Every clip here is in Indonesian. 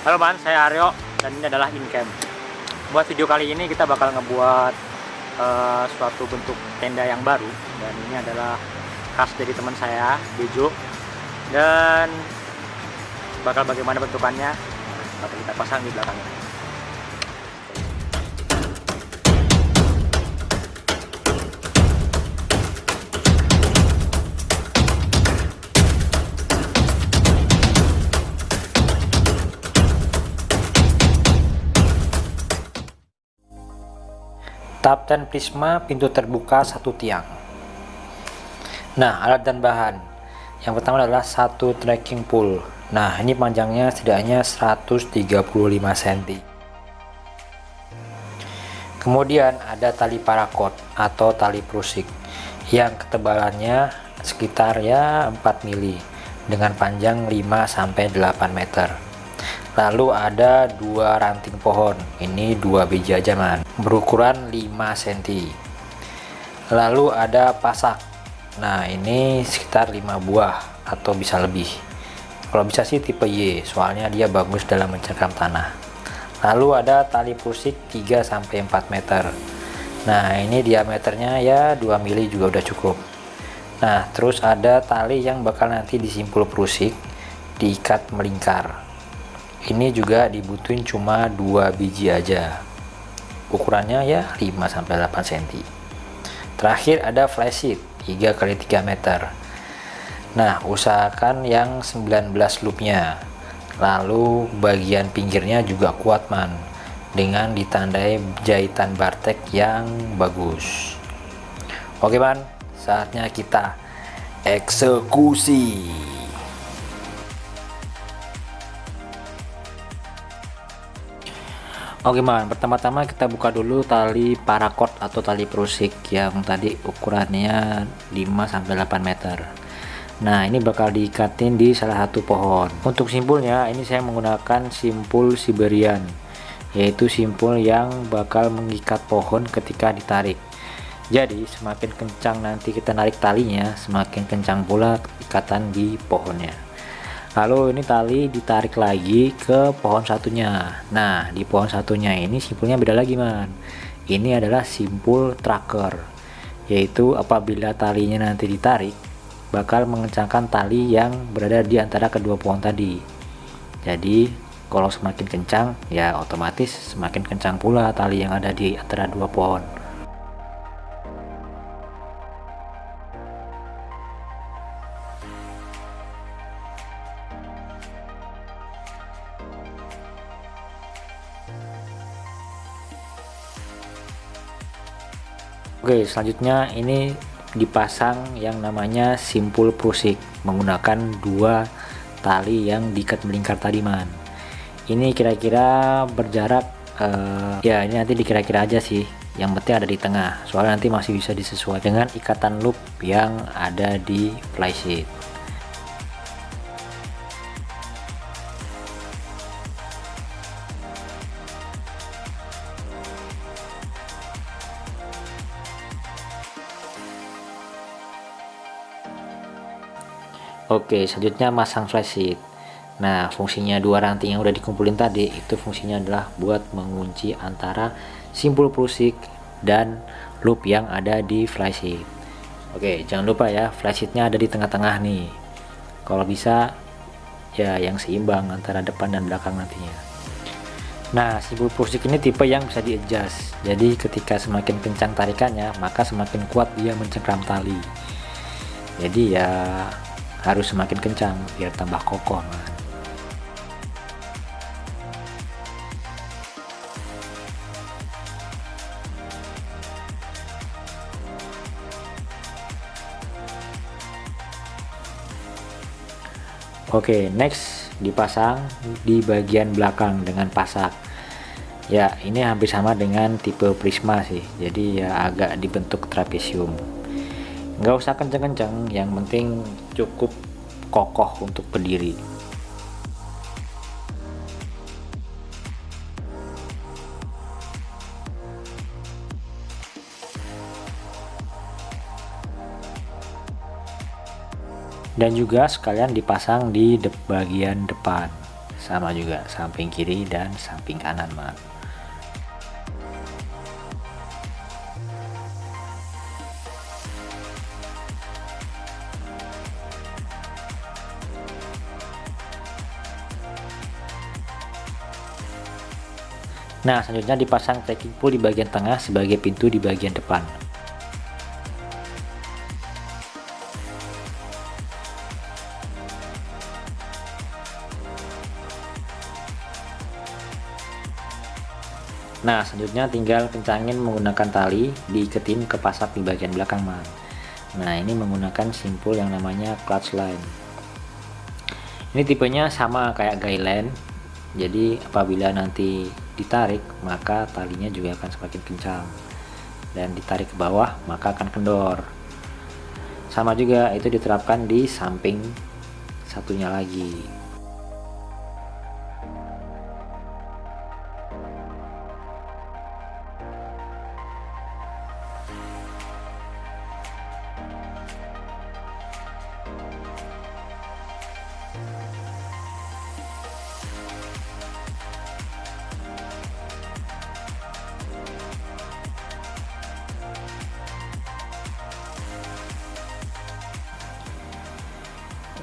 Halo man, saya Aryo dan ini adalah Incamp. Buat video kali ini kita bakal ngebuat suatu bentuk tenda yang baru, dan ini adalah khas dari teman saya, Bejo. Dan bakal bagaimana bentukannya bakal kita pasang di belakangnya. Tahap 10 prisma, pintu terbuka, 1 tiang. Nah, alat dan bahan. Yang pertama adalah 1 trekking pole. Nah, ini panjangnya setidaknya 135 cm. Kemudian ada tali parakot atau tali prusik yang ketebalannya sekitar 4 mili dengan panjang 5-8 meter. Lalu ada 2 ranting pohon, ini 2 biji aja man, berukuran 5 cm. Lalu ada pasak, nah ini sekitar 5 buah atau bisa lebih. Kalau bisa sih tipe Y, soalnya dia bagus dalam mencengkram tanah. Lalu ada tali prusik 3-4 meter. Nah ini diameternya 2 mili juga udah cukup. Nah terus ada tali yang bakal nanti disimpul prusik, diikat melingkar. Ini juga dibutuhin cuma 2 biji aja, ukurannya 5-8 cm. Terakhir ada flysheet 3x3 meter. Nah usahakan yang 19 loopnya. Lalu bagian pinggirnya juga kuat man, dengan ditandai jahitan bartek yang bagus. Oke man, saatnya kita eksekusi. Oke man, pertama-tama kita buka dulu tali parakot atau tali prusik yang tadi ukurannya 5-8 meter. Nah ini bakal diikatin di salah satu pohon. Untuk simpulnya ini saya menggunakan simpul Siberian, yaitu simpul yang bakal mengikat pohon ketika ditarik. Jadi semakin kencang nanti kita narik talinya, semakin kencang pula ikatan di pohonnya. Lalu ini tali ditarik lagi ke pohon satunya. Nah di pohon satunya ini simpulnya beda lagi man. Ini adalah simpul tracker, yaitu apabila talinya nanti ditarik bakal mengencangkan tali yang berada di antara kedua pohon tadi. Jadi kalau semakin kencang ya otomatis semakin kencang pula tali yang ada di antara dua pohon. Oke, selanjutnya ini dipasang yang namanya simpul prusik menggunakan 2 tali yang diikat melingkar tadi man. Ini kira-kira berjarak ya ini nanti dikira-kira aja sih, yang penting ada di tengah, soalnya nanti masih bisa disesuaikan dengan ikatan loop yang ada di flysheet. Oke, selanjutnya masang flysheet. Nah, fungsinya 2 ranting yang udah dikumpulin tadi itu fungsinya adalah buat mengunci antara simpul prusik dan loop yang ada di flysheet. Oke, jangan lupa ya, flysheetnya ada di tengah-tengah nih. Kalau bisa ya yang seimbang antara depan dan belakang nantinya. Nah, simpul prusik ini tipe yang bisa di-adjust. Jadi ketika semakin kencang tarikannya, maka semakin kuat dia mencengkram tali. Jadi ya harus semakin kencang biar tambah kokoh man. Oke, next dipasang di bagian belakang dengan pasak. Ya ini hampir sama dengan tipe prisma sih, jadi ya agak dibentuk trapesium. Nggak usah kenceng-kenceng, yang penting cukup kokoh untuk berdiri. Dan juga sekalian dipasang di bagian depan sama juga samping kiri dan samping kanan, Man. Nah, selanjutnya dipasang trekking pole di bagian tengah sebagai pintu di bagian depan. Nah, selanjutnya tinggal kencangin menggunakan tali, diiketin ke pasak di bagian belakang, Man. Nah, ini menggunakan simpul yang namanya clutch line. Ini tipenya sama kayak guy line. Jadi apabila nanti ditarik, maka talinya juga akan semakin kencang, dan ditarik ke bawah maka akan kendor. Sama juga itu diterapkan di samping satunya lagi.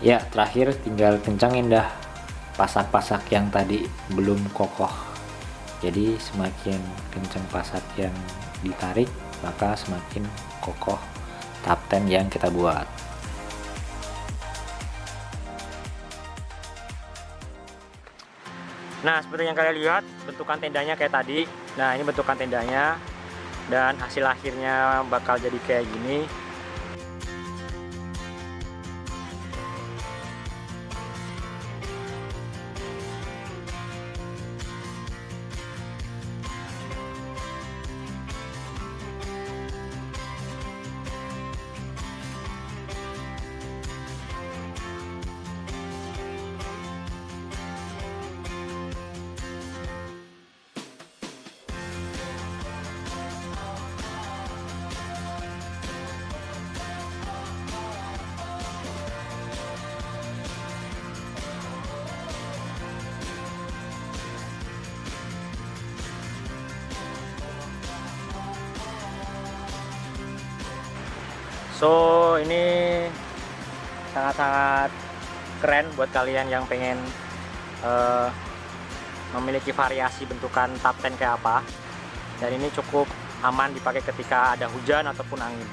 Ya, terakhir tinggal kencangin dah pasak-pasak yang tadi belum kokoh. Jadi semakin kencang pasak yang ditarik, maka semakin kokoh tapten yang kita buat. Nah, seperti yang kalian lihat, bentukan tendanya kayak tadi. Nah, ini bentukan tendanya, dan hasil akhirnya bakal jadi kayak gini. So, ini sangat-sangat keren buat kalian yang pengen memiliki variasi bentukan tapten kayak apa. Dan ini cukup aman dipakai ketika ada hujan ataupun angin.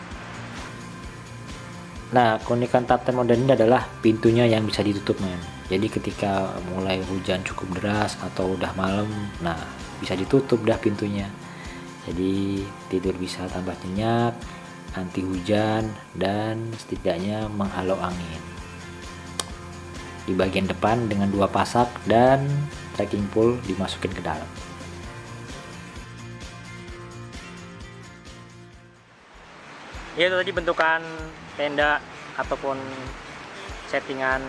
Nah, keunikan tapten modern ini adalah pintunya yang bisa ditutup, men. Jadi ketika mulai hujan cukup deras atau udah malam, nah bisa ditutup dah pintunya. Jadi tidur bisa tambah nyenyak, anti hujan, dan setidaknya menghalau angin. Di bagian depan dengan 2 pasak dan trekking pole dimasukin ke dalam. Ya, itu tadi bentukan tenda ataupun settingan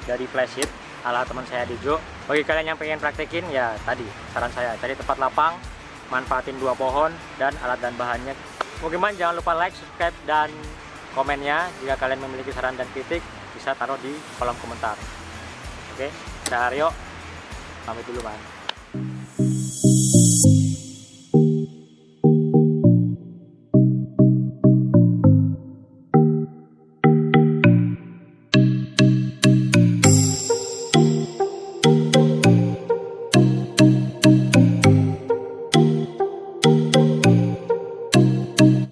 dari flash sheet ala teman saya Dejo. Bagi kalian yang pengen praktekin, ya tadi saran saya cari tempat lapang, manfaatin 2 pohon dan alat dan bahannya. Mungkin jangan lupa like, subscribe, dan komennya. Jika kalian memiliki saran dan kritik, bisa taruh di kolom komentar. Oke, saya Aryo, pamit dulu, Man.